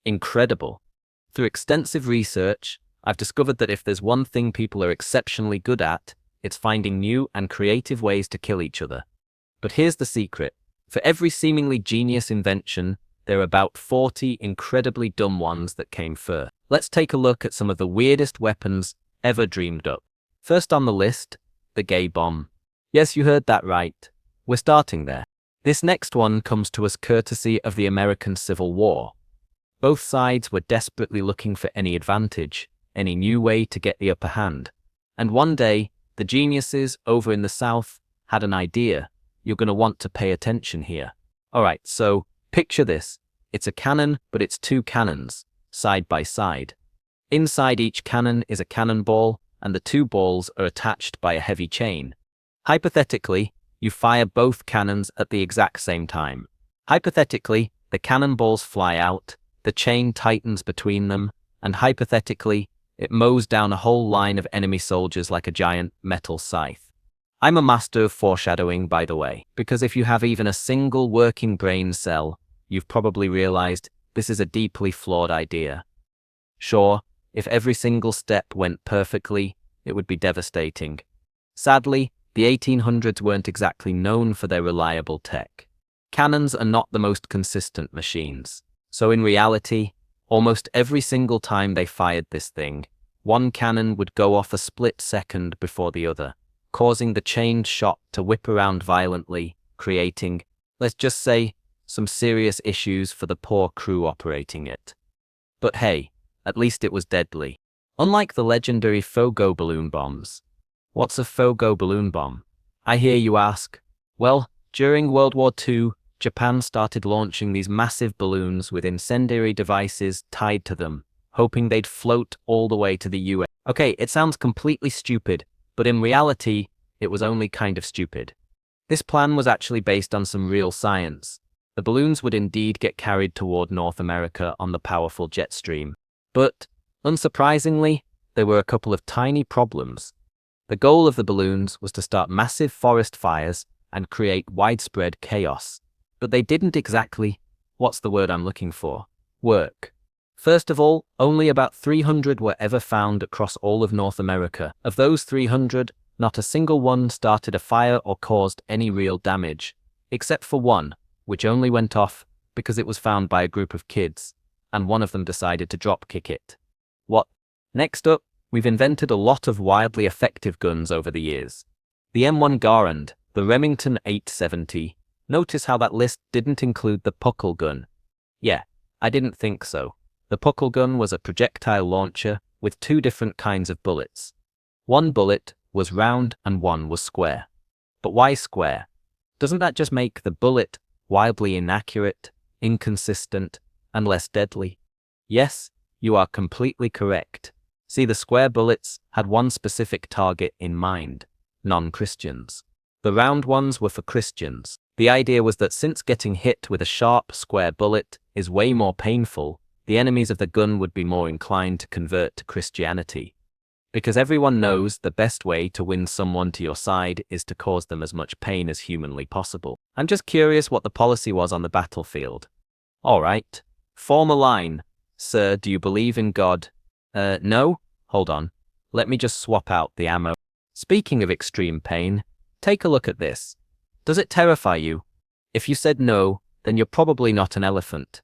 Incredible. Through extensive research, I've discovered that if there's one thing people are exceptionally good at, it's finding new and creative ways to kill each other. But here's the secret. For every seemingly genius invention, there are about 40 incredibly dumb ones that came first. Let's take a look at some of the weirdest weapons ever dreamed up. First on the list, the gay bomb. Yes, you heard that right. We're starting there. This next one comes to us courtesy of the American Civil War. Both sides were desperately looking for any advantage, any new way to get the upper hand. And one day, the geniuses over in the South had an idea. You're going to want to pay attention here. Alright, so picture this. It's a cannon, but it's two cannons, side by side. Inside each cannon is a cannonball, and the two balls are attached by a heavy chain. Hypothetically, you fire both cannons at the exact same time. Hypothetically, the cannonballs fly out, the chain tightens between them, and hypothetically, it mows down a whole line of enemy soldiers like a giant metal scythe. I'm a master of foreshadowing, by the way, because if you have even a single working brain cell, you've probably realized this is a deeply flawed idea. Sure, if every single step went perfectly, it would be devastating. Sadly, the 1800s weren't exactly known for their reliable tech. Cannons are not the most consistent machines. So in reality, almost every single time they fired this thing, one cannon would go off a split second before the other, causing the chained shot to whip around violently, creating, let's just say, some serious issues for the poor crew operating it. But hey, at least it was deadly. Unlike the legendary Fogo balloon bombs. What's a Fogo balloon bomb? I hear you ask. Well, during World War II, Japan started launching these massive balloons with incendiary devices tied to them, hoping they'd float all the way to the US. Okay, it sounds completely stupid, but in reality, it was only kind of stupid. This plan was actually based on some real science. The balloons would indeed get carried toward North America on the powerful jet stream. But, unsurprisingly, there were a couple of tiny problems. The goal of the balloons was to start massive forest fires and create widespread chaos. But they didn't exactly, what's the word I'm looking for, work. First of all, only about 300 were ever found across all of North America. Of those 300, not a single one started a fire or caused any real damage, except for one, which only went off because it was found by a group of kids, and one of them decided to drop kick it. What? Next up, we've invented a lot of wildly effective guns over the years. The M1 Garand, the Remington 870. Notice how that list didn't include the Puckle gun. Yeah, I didn't think so. The Puckle gun was a projectile launcher with two different kinds of bullets. One bullet was round and one was square. But why square? Doesn't that just make the bullet wildly inaccurate, inconsistent, and less deadly? Yes, you are completely correct. See, the square bullets had one specific target in mind: non-Christians. The round ones were for Christians. The idea was that since getting hit with a sharp, square bullet is way more painful, the enemies of the gun would be more inclined to convert to Christianity. Because everyone knows the best way to win someone to your side is to cause them as much pain as humanly possible. I'm just curious what the policy was on the battlefield. Alright, form a line. Sir, do you believe in God? No? Hold on. Let me just swap out the ammo. Speaking of extreme pain, take a look at this. Does it terrify you? If you said no, then you're probably not an elephant.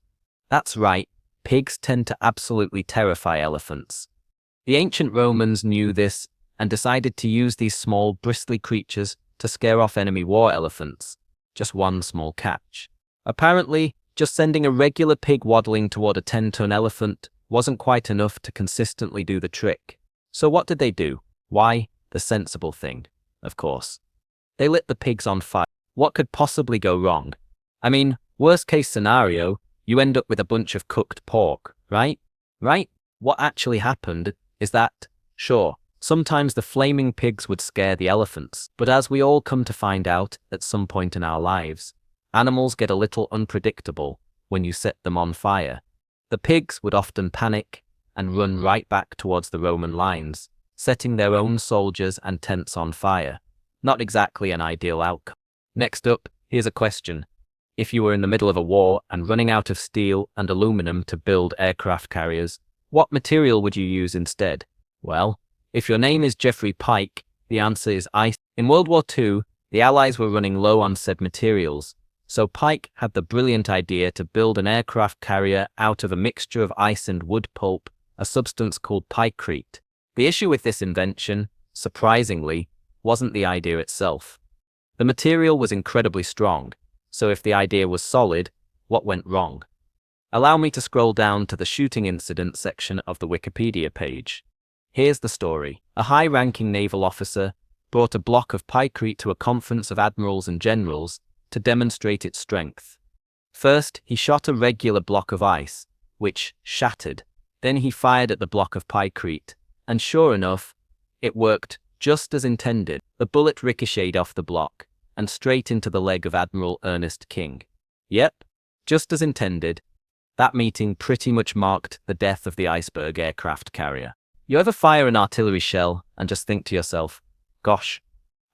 That's right, pigs tend to absolutely terrify elephants. The ancient Romans knew this and decided to use these small, bristly creatures to scare off enemy war elephants. Just one small catch. Apparently, just sending a regular pig waddling toward a 10-ton elephant wasn't quite enough to consistently do the trick. So what did they do? Why, the sensible thing, of course. They lit the pigs on fire. What could possibly go wrong? I mean, worst case scenario, you end up with a bunch of cooked pork, right? Right? What actually happened is that, sure, sometimes the flaming pigs would scare the elephants, but as we all come to find out at some point in our lives, animals get a little unpredictable when you set them on fire. The pigs would often panic and run right back towards the Roman lines, setting their own soldiers and tents on fire. Not exactly an ideal outcome. Next up, here's a question. If you were in the middle of a war and running out of steel and aluminum to build aircraft carriers, what material would you use instead? Well, if your name is Jeffrey Pike, the answer is ice. In World War II, the Allies were running low on said materials, so Pike had the brilliant idea to build an aircraft carrier out of a mixture of ice and wood pulp, a substance called pykrete. The issue with this invention, surprisingly, wasn't the idea itself. The material was incredibly strong, so if the idea was solid, what went wrong? Allow me to scroll down to the shooting incident section of the Wikipedia page. Here's the story. A high-ranking naval officer brought a block of pykrete to a conference of admirals and generals to demonstrate its strength. First, he shot a regular block of ice, which shattered. Then he fired at the block of pykrete, and sure enough, it worked just as intended. The bullet ricocheted off the block and straight into the leg of Admiral Ernest King. Yep, just as intended. That meeting pretty much marked the death of the iceberg aircraft carrier. You ever fire an artillery shell and just think to yourself, gosh,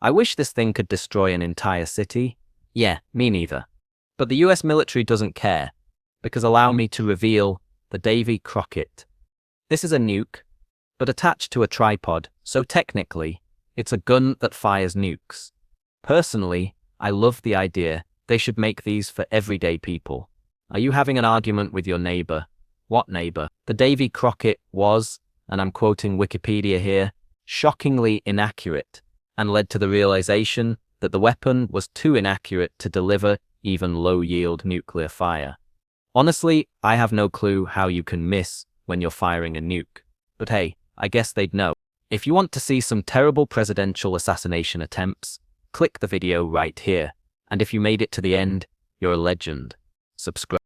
I wish this thing could destroy an entire city? Yeah, me neither. But the US military doesn't care, because allow me to reveal the Davy Crockett. This is a nuke, but attached to a tripod, so technically, it's a gun that fires nukes. Personally, I love the idea. They should make these for everyday people. Are you having an argument with your neighbor? What neighbor? The Davy Crockett was, and I'm quoting Wikipedia here, shockingly inaccurate, and led to the realization that the weapon was too inaccurate to deliver even low-yield nuclear fire. Honestly, I have no clue how you can miss when you're firing a nuke. But hey, I guess they'd know. If you want to see some terrible presidential assassination attempts, click the video right here. And if you made it to the end, you're a legend. Subscribe.